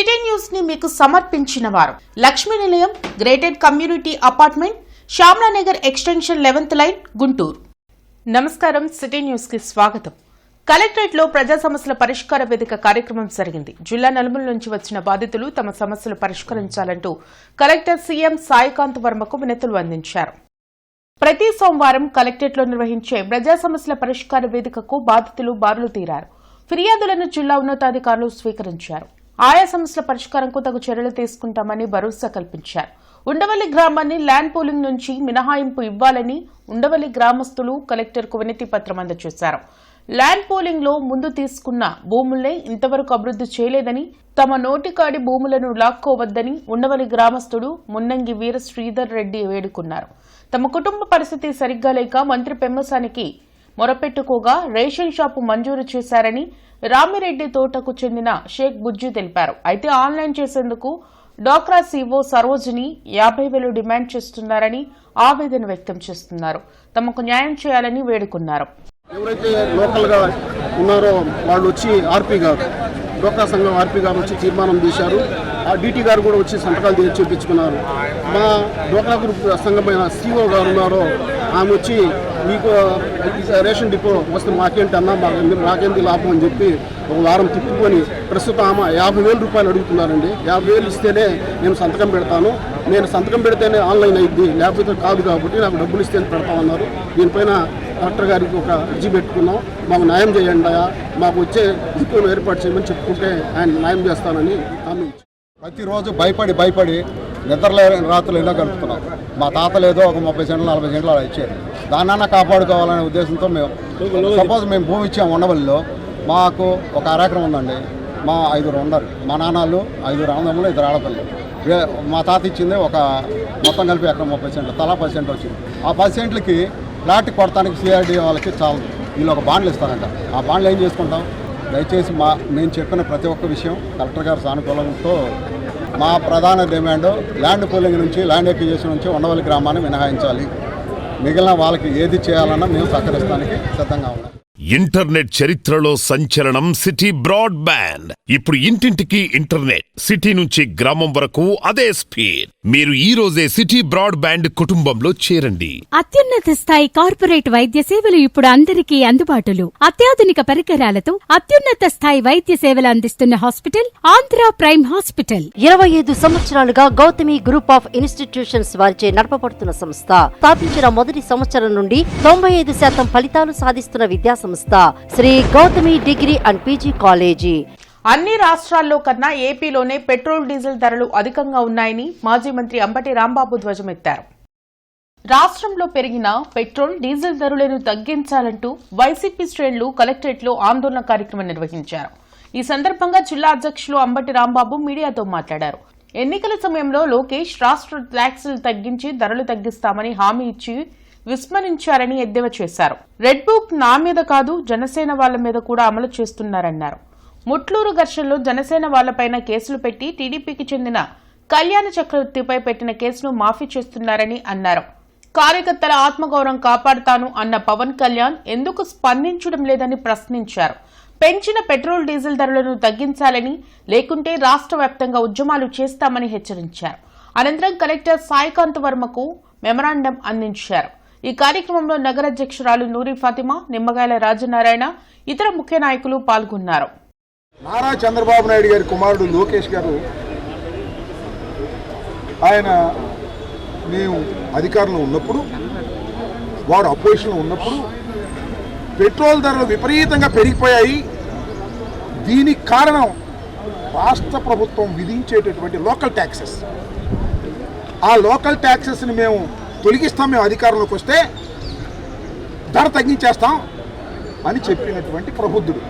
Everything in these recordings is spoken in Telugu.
సిటీ న్యూస్ ని మీకు సమర్పించిన వారు Lakshmi Nilayam gated community apartment Shyamalanagar extension 11th line Guntur. నమస్కారం. సిటీ న్యూస్ కి స్వాగతం. కలెక్టరేట్ లో ప్రజా సమస్యల పరిష్కార వేదిక కార్యక్రమం జరిగింది. జిల్లా నలుమూల నుంచి వచ్చిన బాధితులు తమ సమస్యలు పరిష్కరించాలంటూ కలెక్టర్ సీఎం సాయికాంత్ వర్మకు వినతులు అందించారు. ప్రతి సోమవారం కలెక్టరేట్ లో నిర్వహించే ప్రజా సమస్యల పరిష్కార వేదికకు బాధితులు బారులు తీరారు. ఫిర్యాదులను జిల్లా ఉన్నతాధికారులు స్వీకరించారు. ఆయా సమస్యల పరిష్కారంకు తగు చర్యలు తీసుకుంటామని భరోసా కల్పించారు. ఉండవల్లి గ్రామాన్ని ల్యాండ్ పూలింగ్ నుంచి మినహాయింపు ఇవ్వాలని ఉండవల్లి గ్రామస్తులు కలెక్టర్కు వినతి పత్రం అందజేశారు. ల్యాండ్ పూలింగ్ లో ముందు తీసుకున్న భూములనే ఇంతవరకు అభివృద్ది చేయలేదని, తమ నోటికాడి భూములను లాక్కోవద్దని ఉండవల్లి గ్రామస్తుడు మున్నంగి వీర శ్రీధర్ రెడ్డి వేడుకున్నారు. తమ కుటుంబ పరిస్థితి సరిగ్గా లేక మంత్రి పెమ్మసానికి మొరపెట్టుకోగా రేషన్ షాపు మంజూరు చేశారని రామిరెడ్డి తోటకు చెందిన షేక్ బుజ్జి తెలిపారు. అయితే ఆన్లైన్ చేసేందుకు డాక్రా సీఓ సరోజిని 50,000 డిమాండ్ చేస్తున్నారని ఆవేదన వ్యక్తం చేస్తున్నారు. తమకు న్యాయం చేయాలని వేడుకున్నారు. ఎవరైతే లోకల్ గా ఉన్నారో వాళ్ళు వచ్చి ఆర్పీ గారు, డోక్రా సంఘం ఆర్పీ గారు వచ్చి తీర్మానం తీశారు. ఆ డీటీ గారు కూడా వచ్చి సంతకాలు చేయించుకున్నారు. మా డోక్రా గ్రూప్ సంఘమైన సీఓ గారు ఉన్నారో ఆమె వచ్చి మీకు రేషన్ డిపో వస్తే మాకేంటన్నా మాకేంటి లాభం అని చెప్పి ఒక వారం తిప్పుకొని ప్రస్తుతం ఆమె 50,000 రూపాయలు అడుగుతున్నారండి. 50,000 ఇస్తేనే నేను సంతకం పెడతాను, నేను సంతకం పెడితేనే ఆన్లైన్ అయింది, లేకపోతే కాదు కాబట్టి నాకు డబ్బులు ఇస్తే పెడతామన్నారు. దీనిపైన కలెక్టర్ గారికి ఒక అర్జీ పెట్టుకున్నాం. మాకు న్యాయం చేయండి, మాకు వచ్చే డిపోను ఏర్పాటు చేయమని చెప్పుకుంటే ఆయన న్యాయం చేస్తానని హామీ ఇచ్చారు. ప్రతిరోజు భయపడి నిద్రలే రాత్రులు ఎన్నో గడుపుతున్నాం. మా తాత లేదో ఒక 30 సెంట్లు 40 సెంట్లు అలా ఇచ్చారు. దాన్నన్నా కాపాడుకోవాలనే ఉద్దేశంతో సపోజ్ మేము భూమి ఇచ్చాము ఉండవల్లిలో. మాకు ఒక అరెకరం ఉందండి. మా 5 ఉన్నారు. మా నాన్నలు 5 అన్నదమ్ములు 2 ఆడపిల్లలు. మా తాత ఇచ్చింది ఒక మొత్తం కలిపి ఎకరం 30 సెంట్లు, తలా 10 సెంట్లు వచ్చింది. ఆ 10 సెంట్లకి ప్లాట్ కొడటానికి సిఆర్డీ వాళ్ళకి చాలు. వీళ్ళు ఒక బాండ్లు ఇస్తారంట. ఆ బాండ్లు ఏం చేసుకుంటాం? దయచేసి నేను చెప్పిన ప్రతి ఒక్క విషయం కలెక్టర్ గారు సానుకూలంతో మా ప్రధాన డిమాండ్ ల్యాండ్ పూలింగ్ నుంచి, ల్యాండ్ ఎక్విజిషన్ నుంచి ఉండవల్లి గ్రామాన్ని మినహాయించాలి. మిగిలిన వాళ్ళకి ఏది చేయాలన్నా మేము సహకరిస్తానికి సిద్ధంగా ఉన్నాం. ఇంటర్నెట్ చరిత్రలో సంచలనం సిటీ బ్రాడ్బ్యాండ్. ఇప్పుడు ఇంటింటికి ఇంటర్నెట్, సిటీ నుంచి గ్రామం వరకు అదే స్పీడ్. మీరు ఈ రోజే సిటీ బ్రాడ్బ్యాండ్ కుటుంబంలో చేరండి. అత్యున్నత స్థాయి కార్పొరేట్ వైద్య సేవలు ఇప్పుడు అందరికీ అందుబాటులో. అత్యాధునిక పరికరాలతో అత్యున్నత స్థాయి వైద్య సేవలు అందిస్తున్న హాస్పిటల్ ఆంధ్ర ప్రైమ్ హాస్పిటల్. 25 సంవత్సరాలుగా గౌతమి గ్రూప్ ఆఫ్ ఇన్స్టిట్యూషన్స్ వారిచే నడపబడుతున్న సంస్థ. స్థాపించిన మొదటి సంవత్సరం నుండి 95% ఫలితాలు సాధిస్తున్న విద్యా సంస్థ Shri Gautami degree and PG college. అన్ని రాష్ట్రాల్లో కన్నా ఏపీలోనే పెట్రోల్ డీజిల్ ధరలు అధికంగా ఉన్నాయని మాజీ మంత్రి అంబటి రాంబాబు ధ్వజమెత్తారు. రాష్ట్రంలో పెరిగిన పెట్రోల్ డీజిల్ ధరలను తగ్గించాలంటూ వైసీపీ శ్రేణులు కలెక్టరేట్లో ఆందోళన కార్యక్రమం నిర్వహించారు. ఈ సందర్భంగా జిల్లా అధ్యక్షులు అంబటి రాంబాబు మీడియాతో మాట్లాడారు. ఎన్నికల సమయంలో లోకేష్ రాష్ట్ర ట్యాక్సులు తగ్గించి ధరలు తగ్గిస్తామని హామీ ఇచ్చి విస్మరించారని ఎద్దేవా చేశారు. రెడ్ బుక్ నా మీద కాదు, జనసేన వాళ్ల మీద కూడా అమలు చేస్తున్నారన్నారు. ముట్లూరు ఘర్షణలో జనసేన వాళ్లపైన కేసులు పెట్టి టీడీపీకి చెందిన కళ్యాణ చక్రవర్తిపై పెట్టిన కేసును మాఫీ చేస్తున్నారని అన్నారు. కార్యకర్తల ఆత్మగౌరవం కాపాడుతాను అన్న పవన్ కళ్యాణ్ ఎందుకు స్పందించడం లేదని ప్రశ్నించారు. పెంచిన పెట్రోల్ డీజిల్ ధరలను తగ్గించాలని, లేకుంటే రాష్ట్ర వ్యాప్తంగా ఉద్యమాలు చేస్తామని హెచ్చరించారు. అనంతరం కలెక్టర్ సాయికాంత్ వర్మకు మెమరాండం అందించారు. ఈ కార్యక్రమంలో నగర అధ్యక్షురాలు నూరి ఫాతిమా, నిమ్మగాయల రాజనారాయణ, ఇతర ముఖ్య నాయకులు పాల్గొన్నారు. నారా చంద్రబాబు నాయుడు గారి కుమారుడు లోకేష్ గారు, ఆయన మేము అధికారంలో ఉన్నప్పుడు, వారు అపోజిషన్లో ఉన్నప్పుడు పెట్రోల్ ధరలు విపరీతంగా పెరిగిపోయాయి. దీనికి కారణం రాష్ట్ర ప్రభుత్వం విధించేటటువంటి లోకల్ ట్యాక్సెస్. ఆ లోకల్ ట్యాక్సెస్ని మేము తొలగిస్తాం, మేము అధికారంలోకి వస్తే ధర తగ్గించేస్తాం అని చెప్పినటువంటి ప్రబుద్ధుడు.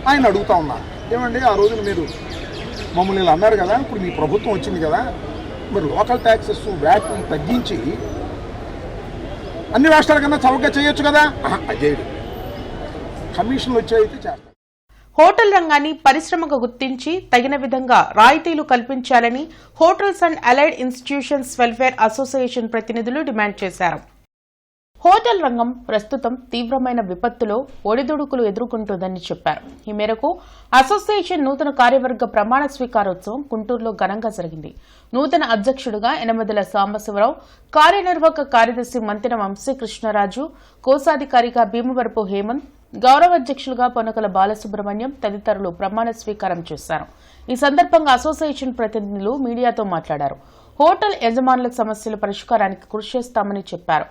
ఆయన అడుగుతా ఉన్నారు, ఏమండి ఆ రోజున మీరు మమ్మల్ని ఇలా అన్నారు కదా, ఇప్పుడు మీ ప్రభుత్వం వచ్చింది కదా, మరి లోకల్ ట్యాక్సెస్ వ్యాట్ తగ్గించి అన్ని రాష్ట్రాల కన్నా చౌకగా చేయొచ్చు కదా. అజేయుడు కమిషన్లు వచ్చాయితే చేస్తారు. హోటల్ రంగాన్ని పరిశ్రమగా గుర్తించి తగిన విధంగా రాయితీలు కల్పించాలని hotels and allied institutions welfare association ప్రతినిధులు డిమాండ్ చేశారు. హోటల్ రంగం ప్రస్తుతం తీవ్రమైన విపత్తులో ఒడిదుడుకులు ఎదుర్కొంటోందని చెప్పారు. ఈ మేరకు అసోసియేషన్ నూతన కార్యవర్గ ప్రమాణ స్వీకారోత్సవం గుంటూరులో ఘనంగా జరిగింది. నూతన అధ్యక్షుడిగా యనమదల సాంబశివరావు, కార్యనిర్వాహక కార్యదర్శి మంతెన వంశీకృష్ణరాజు, కోశాధికారిగా భీమవరపు హేమంత్, గౌరవ అధ్యక్షులుగా పొనకల బాలసుబ్రహ్మణ్యం తదితరులు ప్రమాణ స్వీకారం చేశారు. ఈ సందర్భంగా అసోసియేషన్ ప్రతినిధులు మీడియాతో మాట్లాడారు. హోటల్ యజమానుల సమస్యల పరిష్కారానికి కృషి చేస్తామని చెప్పారు.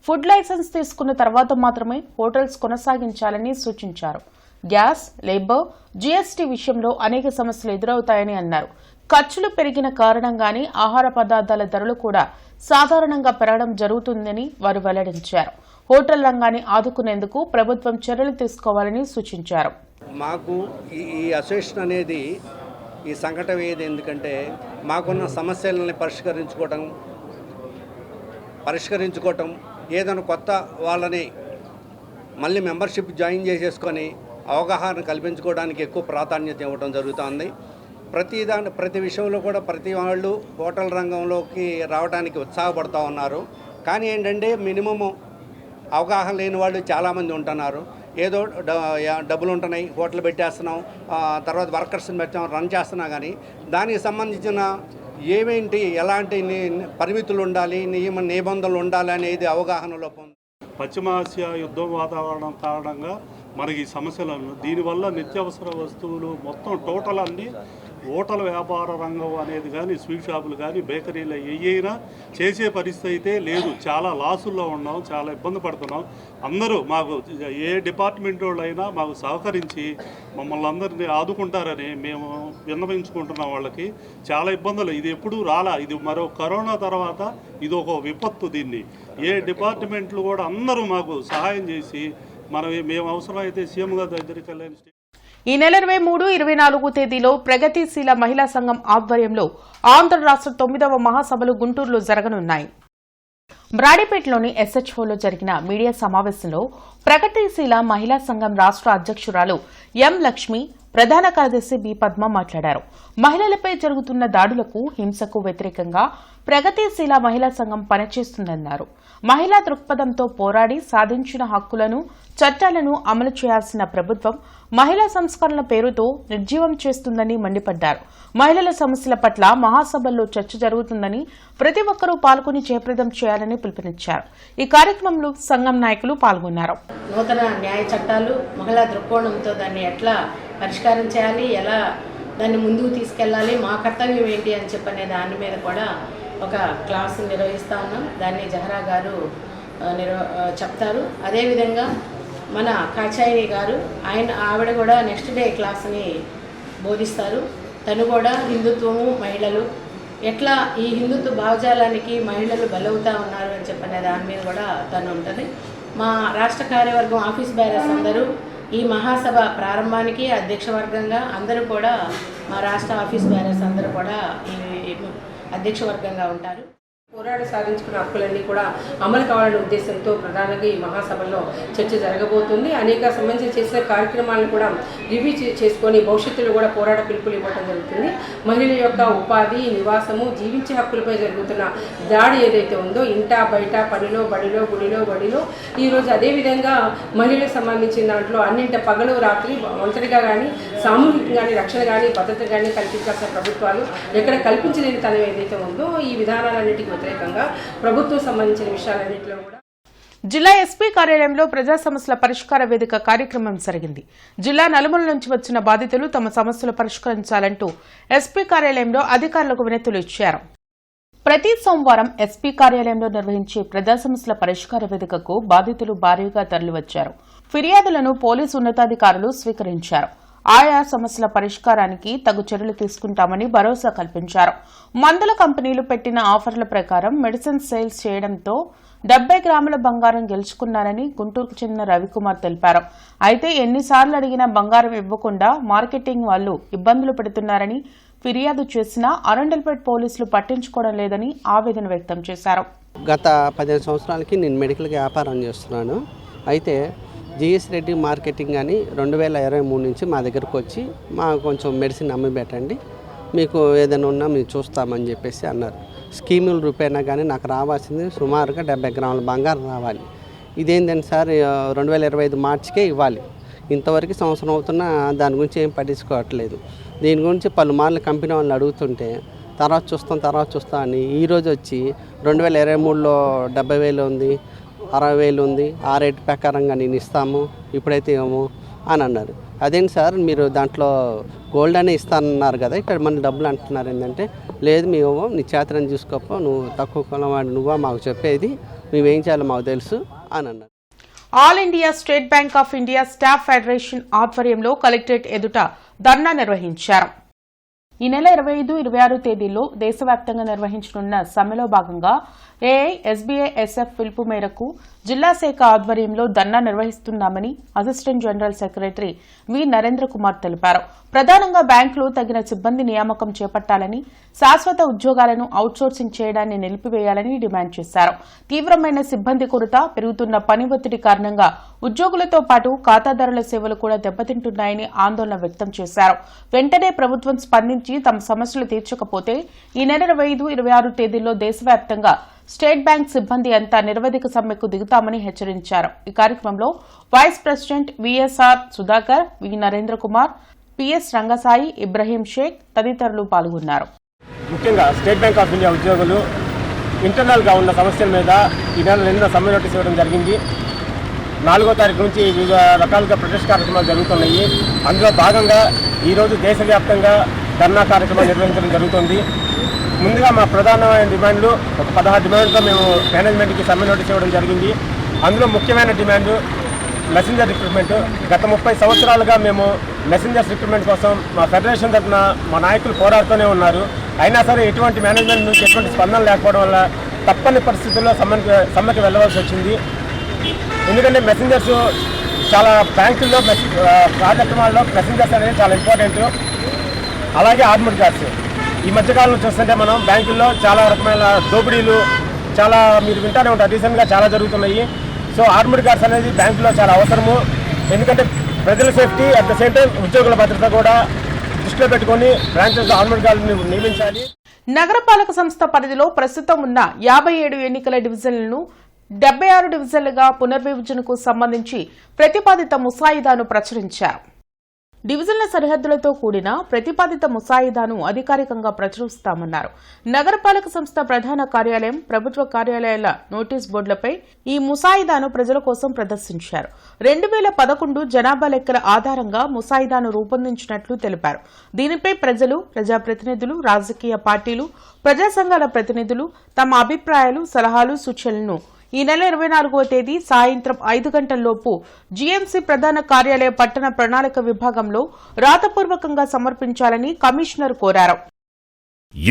ఫుడ్ లైసెన్స్ తీసుకున్న తర్వాత మాత్రమే హోటల్స్ కొనసాగించాలని సూచించారు. గ్యాస్, లేబర్, జీఎస్టీ విషయంలో అనేక సమస్యలు ఎదురవుతాయని అన్నారు. ఖర్చులు పెరిగిన కారణంగానే ఆహార పదార్థాల ధరలు కూడా సాధారణంగా పెరగడం జరుగుతుందని వారు వెల్లడించారు. హోటల్ రంగాన్ని ఆదుకునేందుకు ప్రభుత్వం చర్యలు తీసుకోవాలని సూచించారు. మాకు ఈ అసోసియేషన్ అనేది ఈ సంఘటన ఏది ఎందుకంటే మాకున్న సమస్యలని పరిష్కరించుకోవటం ఏదైనా కొత్త వాళ్ళని మళ్ళీ మెంబర్షిప్ జాయిన్ చేసేసుకొని అవగాహన కల్పించుకోవడానికి ఎక్కువ ప్రాధాన్యత ఇవ్వడం జరుగుతుంది. ప్రతి విషయంలో కూడా ప్రతి వాళ్ళు హోటల్ రంగంలోకి రావడానికి ఉత్సాహపడుతూ ఉన్నారు. కానీ ఏంటంటే మినిమము అవగాహన లేని వాళ్ళు చాలామంది ఉంటున్నారు. ఏదో డబ్బులు ఉంటున్నాయి, హోటల్ పెట్టేస్తున్నాం, తర్వాత వర్కర్స్ని పెట్టాం, రన్ చేస్తున్నా, కానీ దానికి సంబంధించిన ఏమేంటి ఎలాంటి పరిమితులు ఉండాలి, నిబంధనలు ఉండాలి అనేది అవగాహన లోపం. పశ్చిమాసియా యుద్ధం వాతావరణం కారణంగా మనకి సమస్యలను దీనివల్ల నిత్యావసర వస్తువులు మొత్తం టోటల్ అన్నీ హోటల్ వ్యాపార రంగం అనేది కానీ స్వీట్ షాపులు కానీ బేకరీలు ఏవైనా చేసే పరిస్థితి అయితే లేదు. చాలా లాసుల్లో ఉన్నాం, చాలా ఇబ్బంది పడుతున్నాం. అందరూ మాకు ఏ డిపార్ట్మెంట్ వాళ్ళు అయినా మాకు సహకరించి మమ్మల్ని అందరినీ ఆదుకుంటారని మేము విన్నవించుకుంటున్నాం. వాళ్ళకి చాలా ఇబ్బందులు, ఇది ఎప్పుడూ రాలా, ఇది మరో కరోనా తర్వాత ఇది ఒక విపత్తు. దీన్ని ఏ డిపార్ట్మెంట్లు కూడా అందరూ మాకు సహాయం చేసి మేము అవసరమైతే సీఎం గారి దగ్గరికి వెళ్ళని ఈ నెల 23, 24 తేదీలో ప్రగతిశీల మహిళా సంఘం ఆధ్వర్యంలో ఆంధ్ర రాష్ట్ర 9వ మహాసభలు గుంటూరులో జరగనున్నాయి. బ్రాడీపేటలోని ఎస్హెచ్ఓలో జరిగిన మీడియా సమావేశంలో ప్రగతిశీల మహిళా సంఘం రాష్ట్ర అధ్యక్షురాలు ఎం లక్ష్మి, ప్రధాన కార్యదర్శి బి పద్మ మాట్లాడారు. మహిళలపై జరుగుతున్న దాడులకు, హింసకు వ్యతిరేకంగా ప్రగతిశీల మహిళా సంఘం పనిచేస్తుందన్నారు. మహిళా దృక్పథంతో పోరాడి సాధించిన హక్కులను, చట్టాలను అమలు చేయాల్సిన ప్రభుత్వం మహిళా సంస్కరణల పేరుతో నిర్జీవం చేస్తుందని మండిపడ్డారు. మహిళల సమస్యల పట్ల మహాసభల్లో చర్చ జరుగుతుందని, ప్రతి ఒక్కరూ పాల్గొని జయప్రదం చేయాలని పిలుపునిచ్చారు. ఈ కార్యక్రమంలో సంఘం నాయకులు పాల్గొన్నారు. నూతన న్యాయ చట్టాలు మహిళా దృక్కోణంతో దాన్ని ఎట్లా పరిష్కారం చేయాలి, ఎలా దాన్ని ముందుకు తీసుకెళ్ళాలి, మా కర్తవ్యం ఏంటి అని చెప్పనే దాని మీద కూడా ఒక క్లాసు నిర్వహిస్తూ ఉన్నాం. దాన్ని జహరా గారు చెప్తారు. అదేవిధంగా మన కాచాయిని గారు ఆవిడ కూడా నెక్స్ట్ డే క్లాస్ని బోధిస్తారు. తను కూడా హిందుత్వము, మహిళలు ఎట్లా ఈ హిందుత్వ భావజాలానికి మహిళలు బలవుతూ ఉన్నారు అని చెప్పనే దాని మీద కూడా తను ఉంటుంది. మా రాష్ట్ర కార్యవర్గం ఆఫీస్ బేరర్స్ అందరూ ఈ మహాసభ ప్రారంభానికి అధ్యక్ష వర్గంగా అందరూ కూడా మా రాష్ట్ర ఆఫీస్ బేరర్స్ అందరూ కూడా ఈ అధ్యక్ష వర్గంగా ఉంటారు. పోరాడి సాధించుకున్న హక్కులన్నీ కూడా అమలు కావాలనే ఉద్దేశంతో ప్రధానంగా ఈ మహాసభలో చర్చ జరగబోతుంది. అనేక సంబంధించి చేసిన కార్యక్రమాలను కూడా రివ్యూ చేసుకొని భవిష్యత్తులో కూడా పోరాట పిలుపులు ఇవ్వడం జరుగుతుంది. మహిళల యొక్క ఉపాధి, నివాసము, జీవించే హక్కులపై జరుగుతున్న దాడి ఏదైతే ఉందో ఇంటా బయట, పనిలో, బడిలో, గుడిలో, బడిలో ఈరోజు అదేవిధంగా మహిళలకు సంబంధించిన దాంట్లో అన్నింటి పగలు రాత్రి ఒంటరిగా కానీ సామూహికంగా కానీ రక్షణ కానీ భద్రత కానీ కల్పించాల్సిన ప్రభుత్వాలు ఎక్కడ కల్పించలేని తనం ఏదైతే ఉందో ఈ విధానాలన్నిటికీ వ్యతిరేకంగా ప్రభుత్వం సంబంధించిన విషయాలన్నింటిలో కూడా జిల్లా ఎస్పీ కార్యాలయంలో ప్రజా సమస్యల పరిష్కార వేదిక కార్యక్రమం జరిగింది. జిల్లా నలుమూల నుంచి వచ్చిన బాధితులు తమ సమస్యలు పరిష్కరించాలంటూ ఎస్పీ కార్యాలయంలో అధికారులకు వినతులు ఇచ్చారు. ప్రతి సోమవారం ఎస్పీ కార్యాలయంలో నిర్వహించే ప్రజా సమస్యల పరిష్కార వేదికకు బాధితులు భారీగా తరలివచ్చారు. ఫిర్యాదులను పోలీసు ఉన్నతాధికారులు స్వీకరించారు. ఆయా సమస్యల పరిష్కారానికి తగు చర్యలు తీసుకుంటామని భరోసా కల్పించారు. మందుల కంపెనీలు పెట్టిన ఆఫర్ల ప్రకారం మెడిసిన్ సేల్స్ చేయడంతో 70 గ్రాముల బంగారం గెలుచుకున్నారని గుంటూరుకు చెందిన రవికుమార్ తెలిపారు. అయితే ఎన్నిసార్లు అడిగినా బంగారం ఇవ్వకుండా మార్కెటింగ్ వాళ్లు ఇబ్బందులు పెడుతున్నారని ఫిర్యాదు చేసినా అరండల్పేట పోలీసులు పట్టించుకోవడం లేదని ఆవేదన వ్యక్తం చేశారు. గత 15 సంవత్సరాలకి నేను మెడికల్ వ్యాపారం చేస్తున్నాను. అయితే జిఎస్ రెడ్డి మార్కెటింగ్ అని 2023 నుంచి మా దగ్గరకు వచ్చి మాకు కొంచెం మెడిసిన్ అమ్మి పెట్టండి, మీకు ఏదైనా ఉన్నా మేము చూస్తామని చెప్పేసి అన్నారు. స్కీముల రూపేనా కానీ నాకు రావాల్సింది సుమారుగా 70 గ్రాముల బంగారం రావాలి. ఇదేంటంటే సార్ 2025 మార్చికే ఇవ్వాలి. ఇంతవరకు సంవత్సరం అవుతున్నా దాని గురించి ఏం పట్టించుకోవట్లేదు. దీని గురించి పలుమార్లు కంపెనీ వాళ్ళని అడుగుతుంటే తర్వాత చూస్తాం అని ఈరోజు వచ్చి 2023లో 70,000 ఉంది, 60,000 ఉంది, ఆ రేటు ప్రకారంగా నేను ఇస్తాము, ఇప్పుడైతే ఏమో అని అన్నారు. అదేంటి సార్ మీరు దాంట్లో గోల్డ్ అనే ఇస్తానన్నారు కదా, ఇక్కడ మన డబ్బులు అంటున్నారు ఏంటంటే, లేదు మేము నీ చేతనని చూసుకోపో, నువ్వు తక్కువ కొనవాడు నువ్వా మాకు చెప్పేది, మేమేం చేయాలో మాకు తెలుసు అని అన్నారు. All India state bank of India staff federation ఆధ్వర్యంలో కలెక్టరేట్ ఎదుట ధర్నా నిర్వహించారు. ఈ నెల 25, 26 తేదీల్లో దేశవ్యాప్తంగా నిర్వహించనున్న సమ్మెలో భాగంగా ఏఐ, ఎస్బీఐ, ఎస్ఎఫ్ పిలుపు మేరకు జిల్లా శాఖ ఆధ్వర్యంలో ధర్నా నిర్వహిస్తున్నామని అసిస్టెంట్ జనరల్ సెక్రటరీ వి నరేంద్ర కుమార్ తెలిపారు. ప్రధానంగా బ్యాంకులు తగిన సిబ్బంది నియామకం చేపట్టాలని, శాశ్వత ఉద్యోగాలను అవుట్సోర్సింగ్ చేయడాన్ని నిలిపివేయాలని డిమాండ్ చేశారు. తీవ్రమైన సిబ్బంది కొరత, పెరుగుతున్న పని ఒత్తిడి కారణంగా ఉద్యోగులతో పాటు ఖాతాదారుల సేవలు కూడా దెబ్బతింటున్నాయని ఆందోళన వ్యక్తం చేశారు. వెంటనే ప్రభుత్వం స్పందించి తమ సమస్యలు తీర్చకపోతే ఈ నెల 25, 26 తేదీల్లో దేశవ్యాప్తంగా స్టేట్ బ్యాంక్ సిబ్బంది అంతా నిరవధిక సమ్మెకు దిగుతామని హెచ్చరించారు. ఈ కార్యక్రమంలో వైస్ ప్రెసిడెంట్ విఎస్ఆర్ సుధాకర్, వి నరేంద్ర కుమార్, పిఎస్ రంగసాయి, ఇబ్రహీం షేక్ తదితరులు పాల్గొన్నారు. ముఖ్యంగా స్టేట్ బ్యాంక్ ఆఫ్ ఇండియా ఉద్యోగులు ఇంటర్నల్గా ఉన్న సమస్యల మీద ఈ నెల నిన్న సమ్మె నోటీస్ ఇవ్వడం జరిగింది. 4వ తారీఖు నుంచి వివిధ రకాలుగా ప్రొటెస్ట్ కార్యక్రమాలు జరుగుతున్నాయి. అందులో భాగంగా ఈరోజు దేశవ్యాప్తంగా ధర్నా కార్యక్రమాలు నిర్వహించడం జరుగుతుంది. ముందుగా మా ప్రధానమైన డిమాండ్లు ఒక 16 డిమాండ్లతో మేము మేనేజ్మెంట్కి సమ్మె నోటీస్ ఇవ్వడం జరిగింది. అందులో ముఖ్యమైన డిమాండ్ మెసెంజర్ రిక్రూట్మెంట్. గత 30 సంవత్సరాలుగా మేము మెసెంజర్స్ రిక్రూట్మెంట్ కోసం మా ఫెడరేషన్ తరఫున మా నాయకులు పోరాడుతూనే ఉన్నారు. అయినా సరే ఎటువంటి మేనేజ్మెంట్ నుంచి ఎటువంటి స్పందన లేకపోవడం వల్ల తప్పని పరిస్థితుల్లో సమ్మెకి వెళ్ళవలసి వచ్చింది. ఎందుకంటే మెసెంజర్స్ చాలా బ్యాంకుల్లో కార్యక్రమాల్లో మెసెంజర్స్ అనేది చాలా ఇంపార్టెంట్. అలాగే ఆర్మడ్ గార్డ్స్ ఈ మధ్యకాలంలో చూస్తుంటే మనం బ్యాంకుల్లో చాలా రకమైన దోపిడీలు చాలా మీరు వింటానే ఉంటారు, రీసెంట్గా చాలా జరుగుతున్నాయి. సో ఆర్మడ్ గార్డ్స్ అనేది బ్యాంకులో చాలా అవసరము. ఎందుకంటే ప్రజల safety at the same time ఉద్యోగుల భద్రత కూడా దృష్టిలో పెట్టుకొని బ్రాంచెస్ ఆర్మడ్ గార్డ్ని నియమించాలి. నగరపాలక సంస్థ పరిధిలో ప్రస్తుతం ఉన్న 57 ఎన్నికల డివిజన్లను 76 డివిజన్లుగా పునర్విభజనకు సంబంధించి ప్రతిపాదిత ముసాయిదాను ప్రచురించారు. డివిజన్ల సరిహద్దులతో కూడిన ప్రతిపాదిత ముసాయిదాను అధికారికంగా ప్రచురిస్తామన్నారు. నగరపాలక సంస్థ ప్రధాన కార్యాలయం, ప్రభుత్వ కార్యాలయాల నోటీస్ బోర్డులపై ఈ ముసాయిదాను ప్రజల కోసం ప్రదర్శించారు. 2011 జనాభా లెక్కల ఆధారంగా ముసాయిదాను రూపొందించినట్లు తెలిపారు. దీనిపై ప్రజలు, ప్రజాప్రతినిధులు, రాజకీయ పార్టీలు, ప్రజా సంఘాల ప్రతినిధులు తమ అభిప్రాయాలు, సలహాలు, సూచనలను ఈ నెల 24వ తేదీ సాయంత్రం 5 గంటల్లోపు జీఎంసీ ప్రధాన కార్యాలయ పట్టణ ప్రణాళిక విభాగంలో రాతపూర్వకంగా సమర్పించాలని కమిషనర్ కోరారు.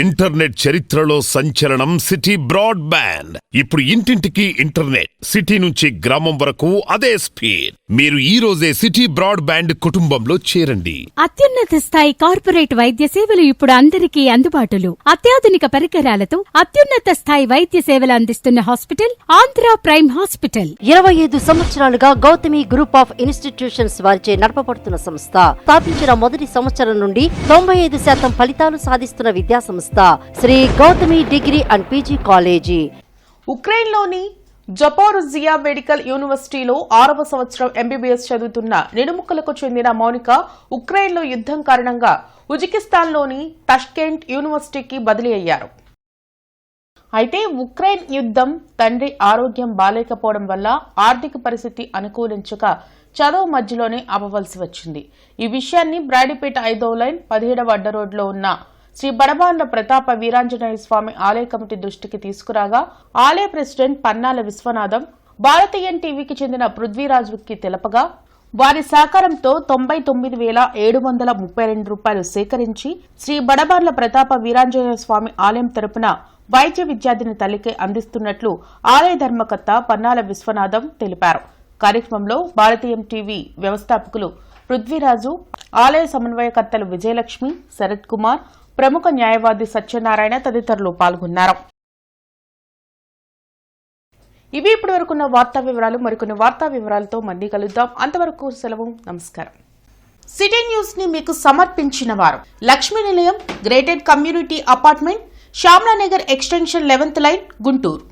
ఇంటర్నెట్ చరిత్రలో సంచలనం సిటీ బ్రాడ్బ్యాండ్. ఇప్పుడు ఇంటింటికి ఇంటర్నెట్, సిటీ నుంచి గ్రామం వరకు అదే స్పీడ్. మీరు ఈ రోజే సిటీ బ్రాడ్బ్యాండ్ కుటుంబంలో చేరండి. అత్యున్నత స్థాయి కార్పొరేట్ వైద్య సేవలు ఇప్పుడు అందరికీ అందుబాటులో. అత్యాధునిక పరికరాలతో అత్యున్నత స్థాయి వైద్య సేవలు అందిస్తున్న హాస్పిటల్ ఆంధ్ర ప్రైమ్ హాస్పిటల్. 25 సంవత్సరాలుగా గౌతమి గ్రూప్ ఆఫ్ ఇన్స్టిట్యూషన్స్ వారిచే నడపబడుతున్న సంస్థ. స్థాపించిన మొదటి సంవత్సరం నుండి 95% ఫలితాలు సాధిస్తున్న విద్యా సంస్థ Shri Gautami degree and PG college. ఉక్రెయిన్లోని జపోరుజియా మెడికల్ యూనివర్సిటీలో 6వ సంవత్సరం ఎంబీబీఎస్ చదువుతున్న నిడుముక్కలకు చెందిన మౌనిక ఉక్రెయిన్లో యుద్ధం కారణంగా ఉజ్బెకిస్తాన్లోని తష్కెంట్ యూనివర్సిటీకి బదిలీ అయ్యారు. అయితే ఉక్రెయిన్ యుద్ధం, తండ్రి ఆరోగ్యం బాలేకపోవడం వల్ల ఆర్థిక పరిస్థితి అనుకూలించక చదువు మధ్యలోనే ఆపవలసి వచ్చింది. ఈ విషయాన్ని బ్రాడీపేట 5వ లైన్ 17వ అడ్డరోడ్లో ఉన్న శ్రీ బడబాండ్ల ప్రతాప వీరాంజనేయ స్వామి ఆలయ కమిటీ దృష్టికి తీసుకురాగా ఆలయ ప్రెసిడెంట్ పన్నాల విశ్వనాథం భారతీయ టీవీకి చెందిన పృథ్వీరాజ్కి తెలపగా వారి సహకారంతో 99,732 రూపాయలు సేకరించి శ్రీ బడబాండ్ల ప్రతాప వీరాంజనేయ స్వామి ఆలయం తరపున వైద్య విద్యార్థిని తల్లికి అందిస్తున్నట్లు ఆలయ ధర్మకర్త పన్నాల విశ్వనాథం తెలిపారు. కార్యక్రమంలో భారతీయ టీవీ వ్యవస్థాపకులు పృథ్వీరాజు, ఆలయ సమన్వయకర్తలు విజయలక్ష్మి, శరత్ కుమార్, ప్రముఖ న్యాయవాది సత్యనారాయణ తదితరులు పాల్గొన్నారు. ఇవి ఇప్పటి వరకున్న వార్తా వివరాలు. మరికొన్ని వార్తా వివరాలతో మళ్ళీ కలుద్దాం. అంతవరకు సెలవు, నమస్కారం. సిటీ న్యూస్ ని మీకు సమర్పించిన వారు Lakshmi Nilayam, gated community apartment, Shyamalanagar extension 11th line, Guntur.